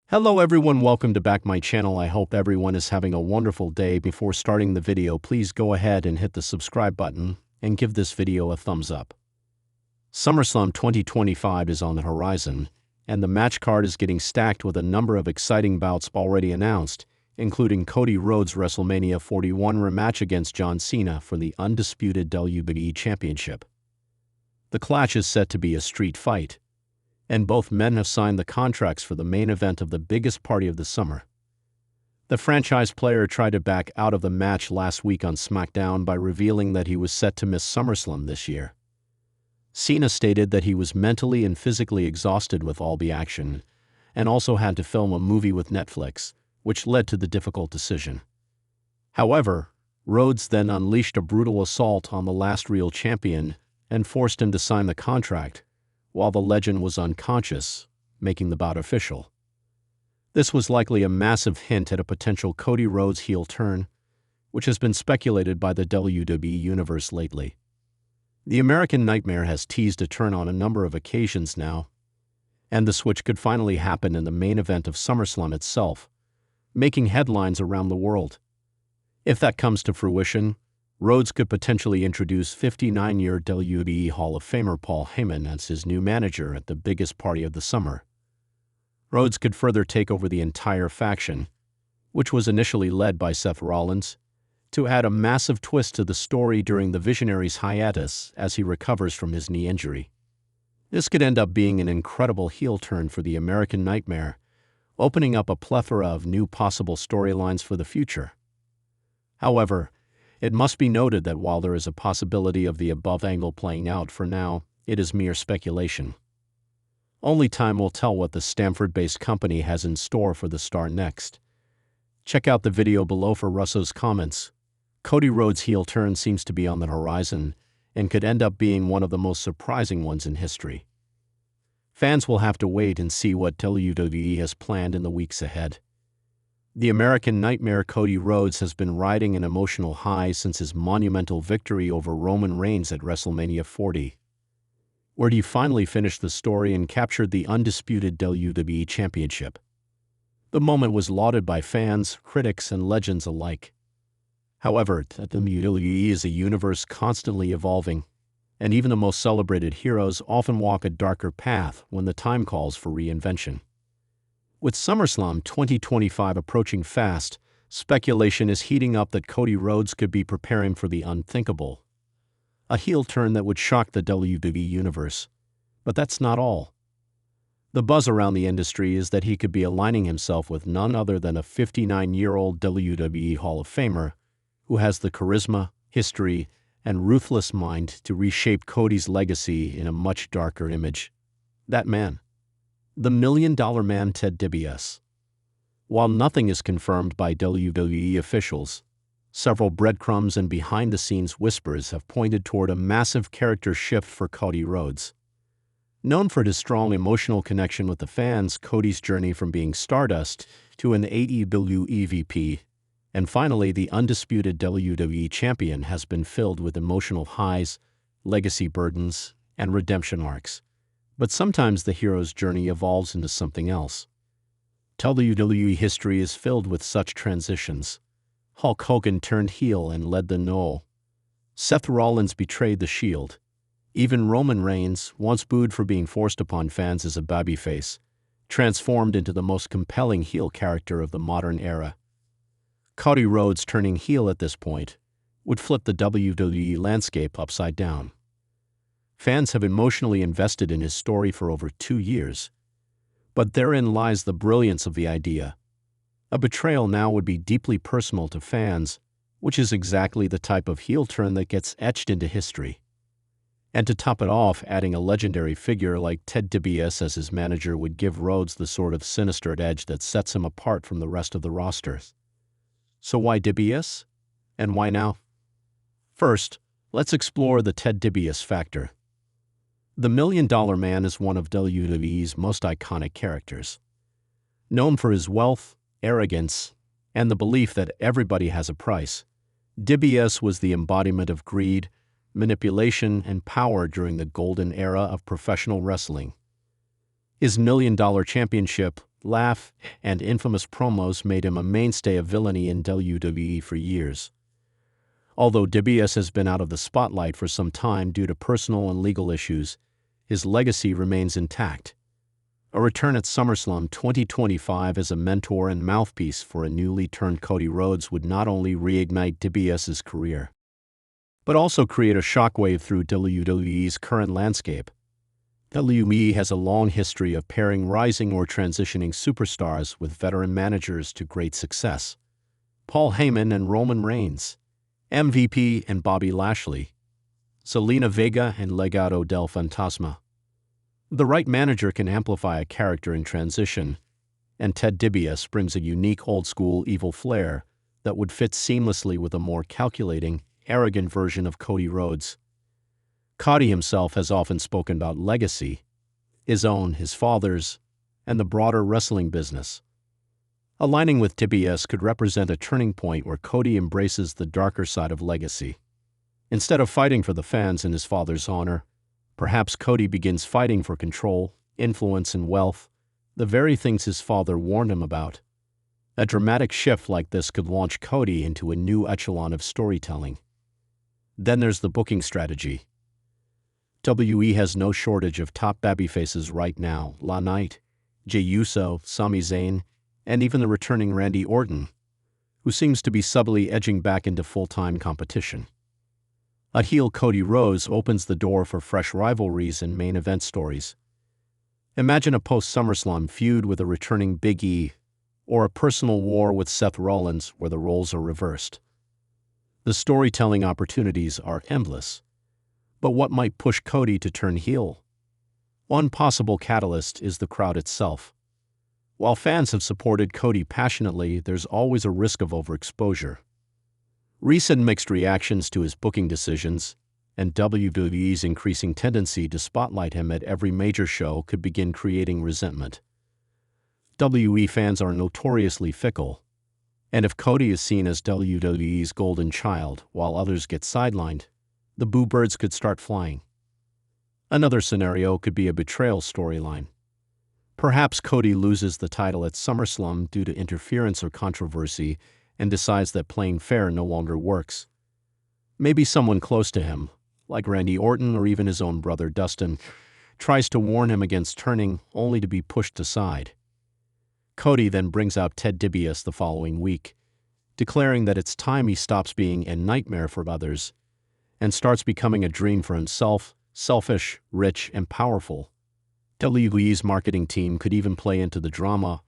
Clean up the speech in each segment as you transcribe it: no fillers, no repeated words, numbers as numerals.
Hello everyone, welcome to back my channel. I hope everyone is having a wonderful day. Before starting the video, please go ahead and hit the subscribe button and give this video a thumbs up. SummerSlam 2025 is on the horizon, and the match card is getting stacked with a number of exciting bouts already announced, including Cody Rhodes' WrestleMania 41 rematch against John Cena for the undisputed WWE Championship. The clash is set to be a street fight, and both men have signed the contracts for the main event of the biggest party of the summer. The franchise player tried to back out of the match last week on SmackDown by revealing that he was set to miss SummerSlam this year. Cena stated that he was mentally and physically exhausted with all the action, and also had to film a movie with Netflix, which led to the difficult decision. However, Rhodes then unleashed a brutal assault on the last real champion and forced him to sign the contract, while the legend was unconscious, making the bout official. This was likely a massive hint at a potential Cody Rhodes heel turn, which has been speculated by the WWE Universe lately. The American Nightmare has teased a turn on a number of occasions now, and the switch could finally happen in the main event of SummerSlam itself, making headlines around the world. If that comes to fruition, Rhodes could potentially introduce 59-year WWE Hall of Famer Paul Heyman as his new manager at the biggest party of the summer. Rhodes could further take over the entire faction, which was initially led by Seth Rollins, to add a massive twist to the story during the Visionary's hiatus as he recovers from his knee injury. This could end up being an incredible heel turn for the American Nightmare, opening up a plethora of new possible storylines for the future. However, it must be noted that while there is a possibility of the above angle playing out, for now, it is mere speculation. Only time will tell what the Stamford-based company has in store for the star next. Check out the video below for Russo's comments. Cody Rhodes' heel turn seems to be on the horizon and could end up being one of the most surprising ones in history. Fans will have to wait and see what WWE has planned in the weeks ahead. The American Nightmare Cody Rhodes has been riding an emotional high since his monumental victory over Roman Reigns at WrestleMania 40, where he finally finished the story and captured the undisputed WWE Championship. The moment was lauded by fans, critics, and legends alike. However, the WWE is a universe constantly evolving, and even the most celebrated heroes often walk a darker path when the time calls for reinvention. With SummerSlam 2025 approaching fast, speculation is heating up that Cody Rhodes could be preparing for the unthinkable, a heel turn that would shock the WWE Universe. But that's not all. The buzz around the industry is that he could be aligning himself with none other than a 59-year-old WWE Hall of Famer who has the charisma, history, and ruthless mind to reshape Cody's legacy in a much darker image. That man, the $1 Million Man Ted DiBiase. While nothing is confirmed by WWE officials, several breadcrumbs and behind-the-scenes whispers have pointed toward a massive character shift for Cody Rhodes. Known for his strong emotional connection with the fans, Cody's journey from being Stardust to an AEW EVP, and finally the undisputed WWE Champion, has been filled with emotional highs, legacy burdens, and redemption arcs. But sometimes the hero's journey evolves into something else. WWE history is filled with such transitions. Hulk Hogan turned heel and led the No. Seth Rollins betrayed the Shield. Even Roman Reigns, once booed for being forced upon fans as a babyface, transformed into the most compelling heel character of the modern era. Cody Rhodes turning heel at this point would flip the WWE landscape upside down. Fans have emotionally invested in his story for over 2 years, but therein lies the brilliance of the idea. A betrayal now would be deeply personal to fans, which is exactly the type of heel turn that gets etched into history. And to top it off, adding a legendary figure like Ted DiBiase as his manager would give Rhodes the sort of sinister edge that sets him apart from the rest of the roster. So why DiBiase? And why now? First, let's explore the Ted DiBiase factor. The $1 Million Man is one of WWE's most iconic characters. Known for his wealth, arrogance, and the belief that everybody has a price, DiBiase was the embodiment of greed, manipulation, and power during the golden era of professional wrestling. His $1 Million Championship, laugh, and infamous promos made him a mainstay of villainy in WWE for years. Although DiBiase has been out of the spotlight for some time due to personal and legal issues, his legacy remains intact. A return at SummerSlam 2025 as a mentor and mouthpiece for a newly turned Cody Rhodes would not only reignite DiBiase's career, but also create a shockwave through WWE's current landscape. WWE has a long history of pairing rising or transitioning superstars with veteran managers to great success. Paul Heyman and Roman Reigns, MVP and Bobby Lashley, Zelina Vega and Legado del Fantasma. The right manager can amplify a character in transition, and Ted DiBiase brings a unique old-school evil flair that would fit seamlessly with a more calculating, arrogant version of Cody Rhodes. Cody himself has often spoken about legacy, his own, his father's, and the broader wrestling business. Aligning with DiBiase could represent a turning point where Cody embraces the darker side of legacy. Instead of fighting for the fans and his father's honor, perhaps Cody begins fighting for control, influence, and wealth, the very things his father warned him about. A dramatic shift like this could launch Cody into a new echelon of storytelling. Then there's the booking strategy. WWE has no shortage of top babyfaces right now: LA Knight, Jey Uso, Sami Zayn, and even the returning Randy Orton, who seems to be subtly edging back into full-time competition. A heel Cody Rhodes opens the door for fresh rivalries and main event stories. Imagine a post-SummerSlam feud with a returning Big E, or a personal war with Seth Rollins where the roles are reversed. The storytelling opportunities are endless. But what might push Cody to turn heel? One possible catalyst is the crowd itself. While fans have supported Cody passionately, there's always a risk of overexposure. Recent mixed reactions to his booking decisions and WWE's increasing tendency to spotlight him at every major show could begin creating resentment. WWE fans are notoriously fickle, and if Cody is seen as WWE's golden child while others get sidelined, the boo birds could start flying. Another scenario could be a betrayal storyline. Perhaps Cody loses the title at SummerSlam due to interference or controversy and decides that playing fair no longer works. Maybe someone close to him, like Randy Orton or even his own brother Dustin, tries to warn him against turning, only to be pushed aside. Cody then brings out Ted DiBiase the following week, declaring that it's time he stops being a nightmare for others and starts becoming a dream for himself: selfish, rich, and powerful. WWE's marketing team could even play into the drama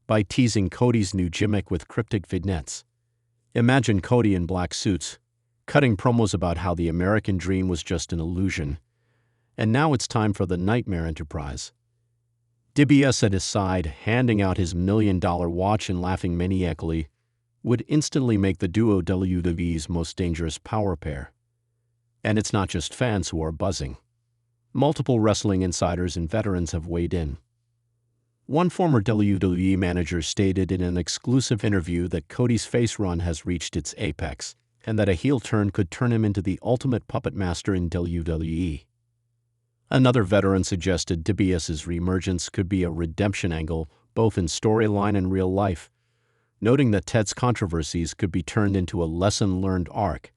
by teasing Cody's new gimmick with cryptic vignettes. Imagine Cody in black suits, cutting promos about how the American dream was just an illusion, and now it's time for the nightmare enterprise. DiBiase at his side, handing out his $1 million watch and laughing maniacally, would instantly make the duo WWE's most dangerous power pair. And it's not just fans who are buzzing. Multiple wrestling insiders and veterans have weighed in. One former WWE manager stated in an exclusive interview that Cody's face run has reached its apex, and that a heel turn could turn him into the ultimate puppet master in WWE. Another veteran suggested DiBiase's reemergence could be a redemption angle, both in storyline and real life, noting that Ted's controversies could be turned into a lesson-learned arc,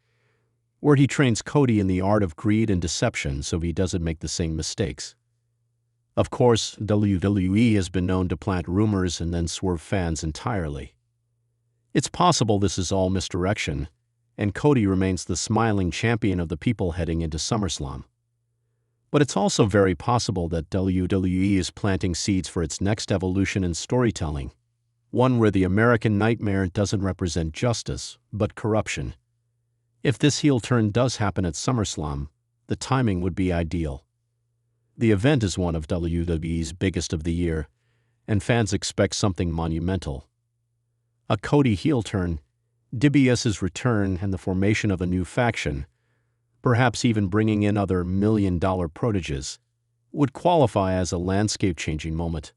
where he trains Cody in the art of greed and deception so he doesn't make the same mistakes. Of course, WWE has been known to plant rumors and then swerve fans entirely. It's possible this is all misdirection, and Cody remains the smiling champion of the people heading into SummerSlam. But it's also very possible that WWE is planting seeds for its next evolution in storytelling, one where the American nightmare doesn't represent justice, but corruption. If this heel turn does happen at SummerSlam, the timing would be ideal. The event is one of WWE's biggest of the year, and fans expect something monumental. A Cody heel turn, DiBiase's return, and the formation of a new faction, perhaps even bringing in other million-dollar proteges, would qualify as a landscape-changing moment.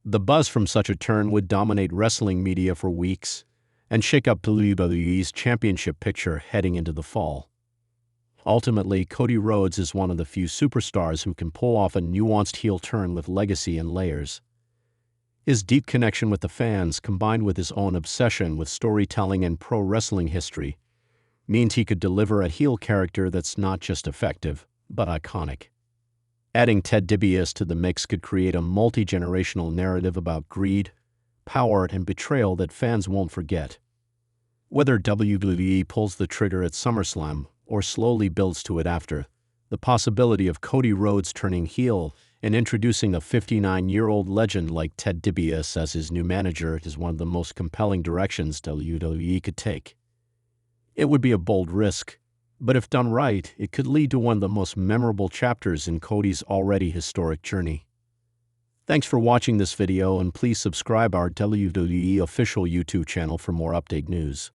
The buzz from such a turn would dominate wrestling media for weeks and shake up WWE's championship picture heading into the fall. Ultimately, Cody Rhodes is one of the few superstars who can pull off a nuanced heel turn with legacy and layers. His deep connection with the fans, combined with his own obsession with storytelling and pro wrestling history, means he could deliver a heel character that's not just effective, but iconic. Adding Ted DiBiase to the mix could create a multi-generational narrative about greed, power, and betrayal that fans won't forget. Whether WWE pulls the trigger at SummerSlam or slowly builds to it after, the possibility of Cody Rhodes turning heel and introducing a 59-year-old legend like Ted DiBiase as his new manager is one of the most compelling directions WWE could take. It would be a bold risk, but if done right, it could lead to one of the most memorable chapters in Cody's already historic journey. Thanks for watching this video, and please subscribe our WWE official YouTube channel for more update news.